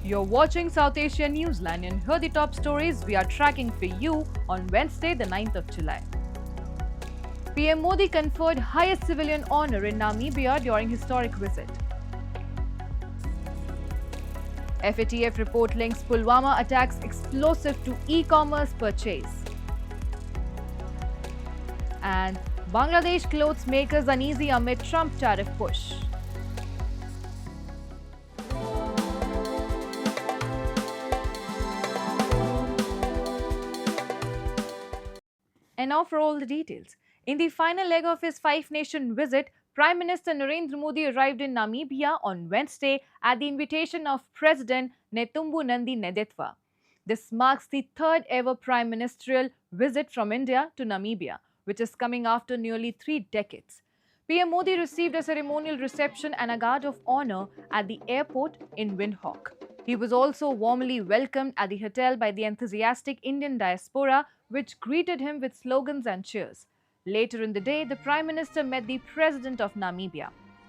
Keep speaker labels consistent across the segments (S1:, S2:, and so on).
S1: You're watching South Asia Newsline and here are the top stories we are tracking for you on Wednesday, the 9th of July. PM Modi conferred highest civilian honor in Namibia during historic visit. FATF report links Pulwama attacks explosive to e-commerce purchase. And Bangladesh clothes makers uneasy amid Trump tariff push. And now for all the details. In the final leg of his five-nation visit, Prime Minister Narendra Modi arrived in Namibia on Wednesday at the invitation of President Netumbo Nandi Nedetwa. This marks the third ever prime ministerial visit from India to Namibia, which is coming after nearly 3 decades. PM Modi received a ceremonial reception and a guard of honor at the airport in Windhoek. He was also warmly welcomed at the hotel by the enthusiastic Indian diaspora, which greeted him with slogans and cheers. Later in the day, the Prime Minister met the President of Namibia.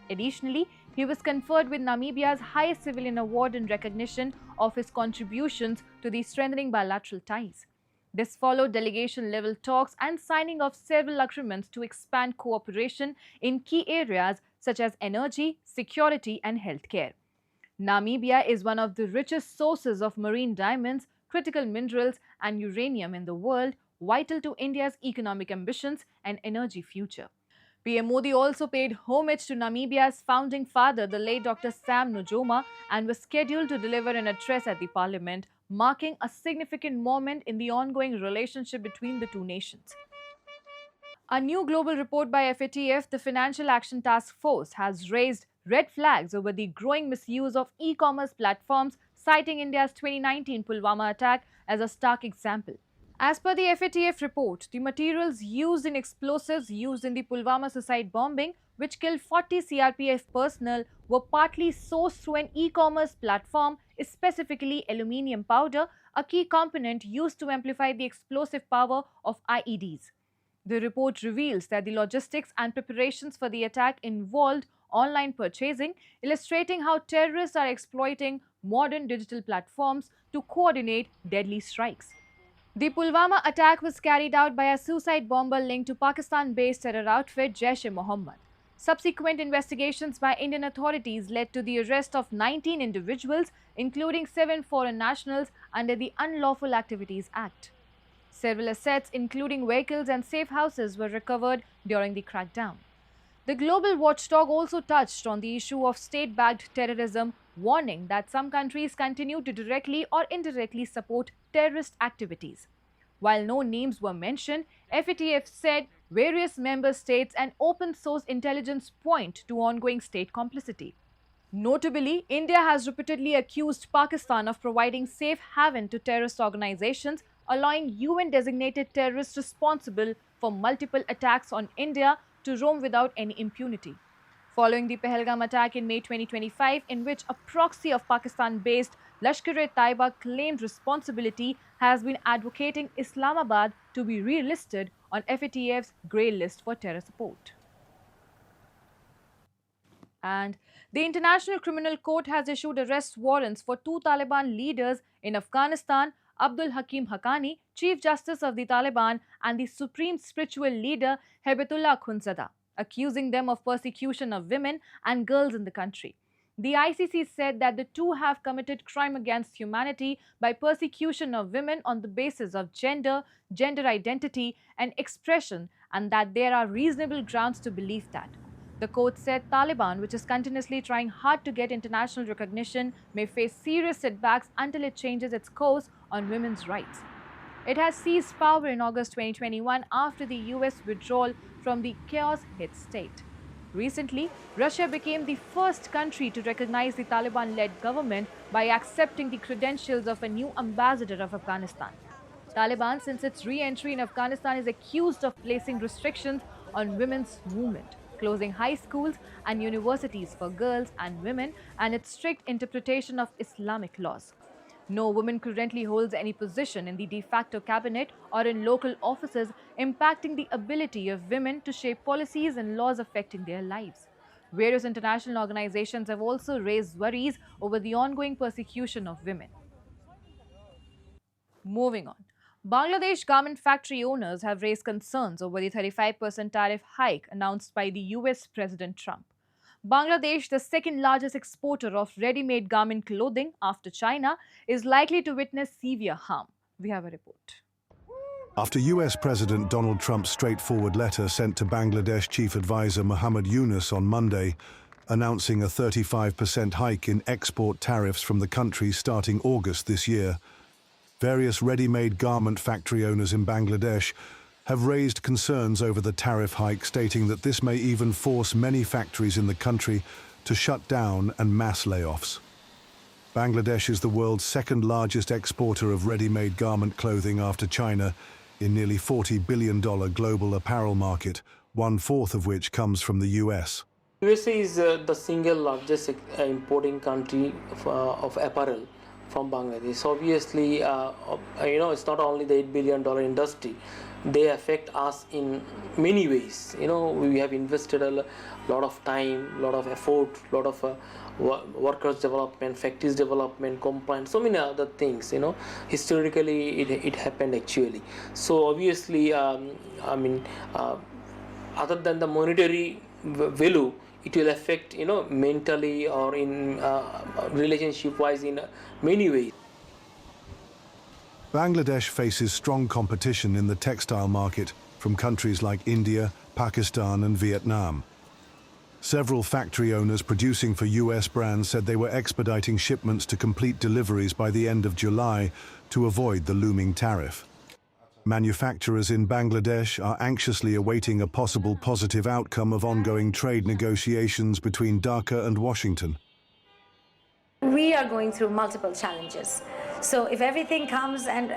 S1: Additionally, he was conferred with Namibia's highest civilian award in recognition of his contributions to the strengthening bilateral ties. This followed delegation-level talks and signing of several agreements to expand cooperation in key areas such as energy, security and healthcare. Namibia is one of the richest sources of marine diamonds, critical minerals and uranium in the world, vital to India's economic ambitions and energy future. PM Modi also paid homage to Namibia's founding father, the late Dr. Sam Nujoma, and was scheduled to deliver an address at the parliament, marking a significant moment in the ongoing relationship between the two nations. A new global report by FATF, the Financial Action Task Force, has raised red flags over the growing misuse of e-commerce platforms, citing India's 2019 Pulwama attack as a stark example. As per the FATF report, the materials used in explosives used in the Pulwama suicide bombing, which killed 40 CRPF personnel, were partly sourced through an e-commerce platform, specifically aluminium powder, a key component used to amplify the explosive power of IEDs. The report reveals that the logistics and preparations for the attack involved online purchasing, illustrating how terrorists are exploiting modern digital platforms to coordinate deadly strikes. The Pulwama attack was carried out by a suicide bomber linked to Pakistan-based terror outfit Jaish-e-Mohammed. Subsequent investigations by Indian authorities led to the arrest of 19 individuals, including 7 foreign nationals under the Unlawful Activities Act. Several assets, including vehicles and safe houses, were recovered during the crackdown. The global watchdog also touched on the issue of state-backed terrorism, warning that some countries continue to directly or indirectly support terrorist activities. While no names were mentioned, FATF said various member states and open-source intelligence point to ongoing state complicity. Notably, India has repeatedly accused Pakistan of providing safe haven to terrorist organizations, allowing UN-designated terrorists responsible for multiple attacks on India to roam without any impunity. Following the Pahalgam attack in May 2025, in which a proxy of Pakistan-based Lashkar-e-Taiba claimed responsibility, has been advocating Islamabad to be relisted on FATF's grey list for terror support. And the International Criminal Court has issued arrest warrants for 2 Taliban leaders in Afghanistan, Abdul Hakim Haqqani, Chief Justice of the Taliban, and the Supreme Spiritual Leader Hebatullah Akhundzada, accusing them of persecution of women and girls in the country. The ICC said that the two have committed crime against humanity by persecution of women on the basis of gender, gender identity, and expression, and that there are reasonable grounds to believe that. The court said Taliban, which is continuously trying hard to get international recognition, may face serious setbacks until it changes its course on women's rights. It has seized power in August 2021 after the US withdrawal from the chaos-hit state. Recently, Russia became the first country to recognize the Taliban-led government by accepting the credentials of a new ambassador of Afghanistan. Taliban, since its re-entry in Afghanistan, is accused of placing restrictions on women's movement, closing high schools and universities for girls and women, and its strict interpretation of Islamic laws. No woman currently holds any position in the de facto cabinet or in local offices, impacting the ability of women to shape policies and laws affecting their lives. Various international organizations have also raised worries over the ongoing persecution of women. Moving on. Bangladesh garment factory owners have raised concerns over the 35% tariff hike announced by the US President Trump. Bangladesh, the second largest exporter of ready made garment clothing after China, is likely to witness severe harm. We have a report.
S2: After US President Donald Trump's straightforward letter sent to Bangladesh Chief Advisor Muhammad Yunus on Monday, announcing a 35% hike in export tariffs from the country starting August this year, various ready-made garment factory owners in Bangladesh have raised concerns over the tariff hike, stating that this may even force many factories in the country to shut down and mass layoffs. Bangladesh is the world's second largest exporter of ready-made garment clothing after China, in nearly $40 billion global apparel market, one-fourth of which comes from the US.
S3: USA is the single largest importing country of apparel from Bangladesh. Obviously, it's not only the $8 billion industry. They affect us in many ways. We have invested a lot of time, a lot of effort, a lot of workers development, factories development, compliance, so many other things. Historically it happened actually. So obviously, other than the monetary value, it will affect mentally or in relationship wise in many ways.
S2: Bangladesh faces strong competition in the textile market from countries like India, Pakistan and Vietnam. Several factory owners producing for US brands said they were expediting shipments to complete deliveries by the end of July to avoid the looming tariff. Manufacturers in Bangladesh are anxiously awaiting a possible positive outcome of ongoing trade negotiations between Dhaka and Washington.
S4: We are going through multiple challenges. So if everything comes and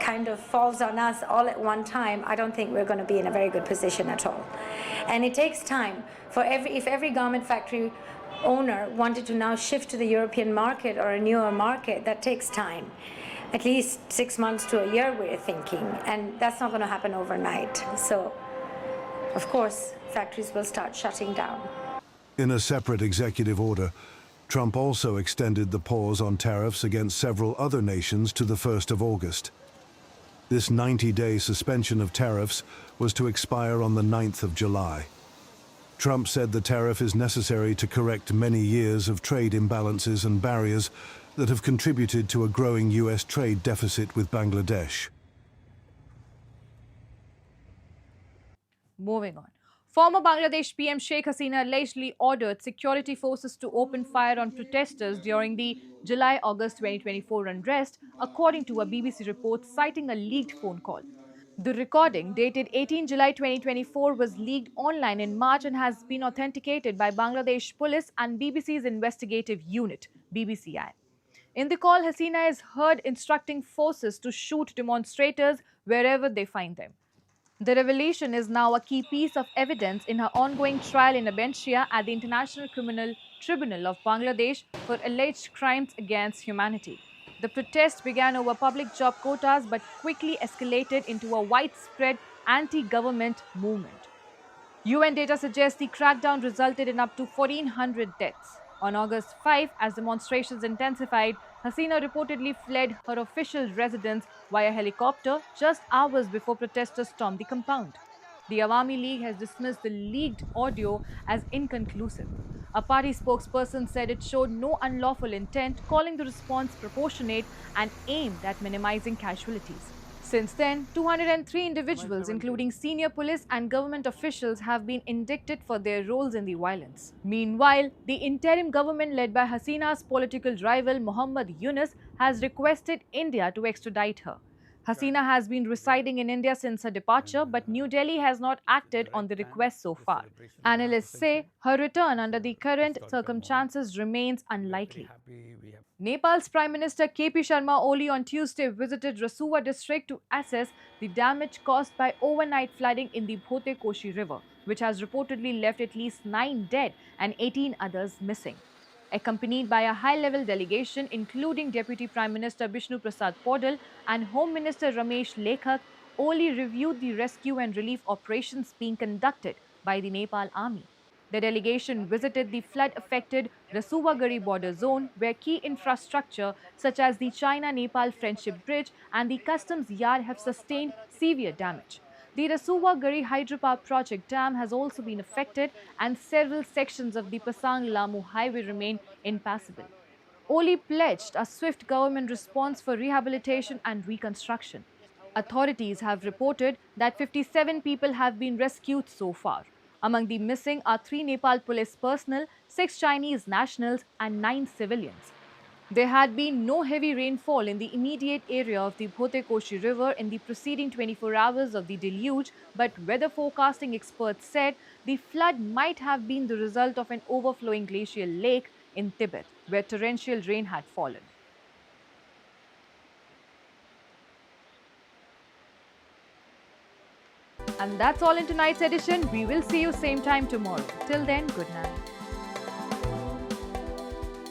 S4: kind of falls on us all at one time, I don't think we're going to be in a very good position at all. And it takes time for if every garment factory owner wanted to now shift to the European market or a newer market, that takes time. At least 6 months to a year, we're thinking, and that's not going to happen overnight. So, of course, factories will start shutting down.
S2: In a separate executive order, Trump also extended the pause on tariffs against several other nations to the 1st of August. This 90-day suspension of tariffs was to expire on the 9th of July. Trump said the tariff is necessary to correct many years of trade imbalances and barriers that have contributed to a growing US trade deficit with Bangladesh.
S1: Moving on. Former Bangladesh PM Sheikh Hasina allegedly ordered security forces to open fire on protesters during the July-August 2024 unrest, according to a BBC report citing a leaked phone call. The recording, dated 18 July 2024, was leaked online in March and has been authenticated by Bangladesh Police and BBC's investigative unit, BBCI. In the call, Hasina is heard instructing forces to shoot demonstrators wherever they find them. The revelation is now a key piece of evidence in her ongoing trial in absentia at the International Criminal Tribunal of Bangladesh for alleged crimes against humanity. The protest began over public job quotas but quickly escalated into a widespread anti-government movement. UN data suggests the crackdown resulted in up to 1,400 deaths. On August 5, as demonstrations intensified, Hasina reportedly fled her official residence via helicopter just hours before protesters stormed the compound. The Awami League has dismissed the leaked audio as inconclusive. A party spokesperson said it showed no unlawful intent, calling the response proportionate and aimed at minimizing casualties. Since then, 203 individuals, including senior police and government officials, have been indicted for their roles in the violence. Meanwhile, the interim government led by Hasina's political rival Muhammad Yunus has requested India to extradite her. Hasina has been residing in India since her departure, but New Delhi has not acted on the request so far. Analysts say her return under the current circumstances remains unlikely. Nepal's Prime Minister KP Sharma Oli on Tuesday visited Rasuwa district to assess the damage caused by overnight flooding in the Bhote Koshi River, which has reportedly left at least 9 dead and 18 others missing. Accompanied by a high-level delegation, including Deputy Prime Minister Bishnu Prasad Paudel and Home Minister Ramesh Lekhak, Oli reviewed the rescue and relief operations being conducted by the Nepal Army. The delegation visited the flood-affected Rasuwagari border zone, where key infrastructure such as the China-Nepal Friendship Bridge and the customs yard have sustained severe damage. The Rasuwagari hydropower project dam has also been affected, and several sections of the Pasang-Lamu highway remain impassable. Oli pledged a swift government response for rehabilitation and reconstruction. Authorities have reported that 57 people have been rescued so far. Among the missing are 3 Nepal police personnel, 6 Chinese nationals, and 9 civilians. There had been no heavy rainfall in the immediate area of the Bhotekoshi River in the preceding 24 hours of the deluge, but weather forecasting experts said the flood might have been the result of an overflowing glacial lake in Tibet, where torrential rain had fallen. And that's all in tonight's edition. We will see you same time tomorrow. Till then, good night.